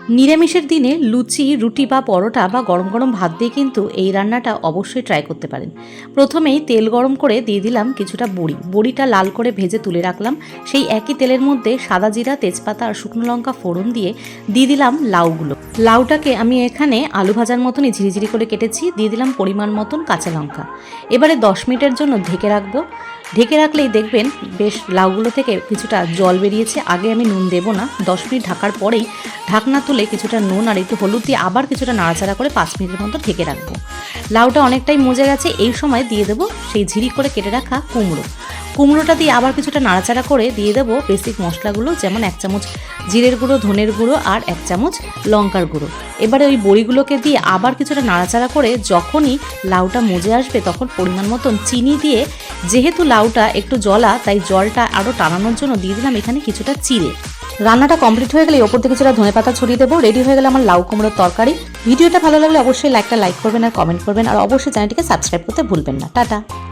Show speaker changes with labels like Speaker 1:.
Speaker 1: নিরামিষের দিনে লুচি, রুটি বা পরোটা বা গরম গরম ভাত দিয়ে কিন্তু এই রান্নাটা অবশ্যই ট্রাই করতে পারেন। প্রথমেই তেল গরম করে দিয়ে দিলাম কিছুটা বড়িটা লাল করে ভেজে তুলে রাখলাম। সেই একই তেলের মধ্যে সাদা জিরা, তেজপাতা আর শুকনো লঙ্কা ফোড়ন দিয়ে দিলাম লাউগুলো। লাউটাকে আমি এখানে আলু ভাজার মতনই ঝিরিঝিরি করে কেটেছি। দিয়ে দিলাম পরিমাণ মতন কাঁচা লঙ্কা। এবারে 10 মিনিটের জন্য ঢেকে রাখবো। ঢেকে রাখলেই দেখবেন বেশ লাউগুলো থেকে কিছুটা জল বেরিয়েছে। আগে আমি নুন দেবো না, 10 মিনিট ঢাকার পরেই ঢাকনা তুলে কিছুটা নুন আর একটু হলুদ দিয়ে আবার কিছুটা নাড়াচাড়া করে 5 মিনিটের মতো ঢেকে রাখবো। লাউটা অনেকটাই মজে গেছে। এই সময় দিয়ে দেবো সেই ঝিরি করে কেটে রাখা কুমড়োটা দিয়ে আবার কিছুটা নাড়াচাড়া করে দিয়ে দেবো বেসিক মশলাগুলো, যেমন 1 চামচ জিরের গুঁড়ো, ধনের গুঁড়ো আর 1 চামচ লঙ্কার গুঁড়ো। এবারে ওই বড়িগুলোকে দিয়ে আবার কিছুটা নাড়াচাড়া করে যখনই লাউটা মজে আসবে তখন পরিমাণ মতন চিনি দিয়ে, যেহেতু লাউটা একটু জলা তাই জলটা আরও টানানোর জন্য দিয়ে দিলাম এখানে কিছুটা চিড়ে। রান্নাটা কমপ্লিট হয়ে গেলে ওপর থেকে কিছুটা ধনেপাতা ছড়িয়ে দেবো। রেডি হয়ে গেলে আমার লাউ কুমড়োর তরকারি। ভিডিওটা ভালো লাগলে অবশ্যই লাইক করবেন আর কমেন্ট করবেন, আর অবশ্যই চ্যানেলটিকে সাবস্ক্রাইব করতে ভুলবেন না। টাটা।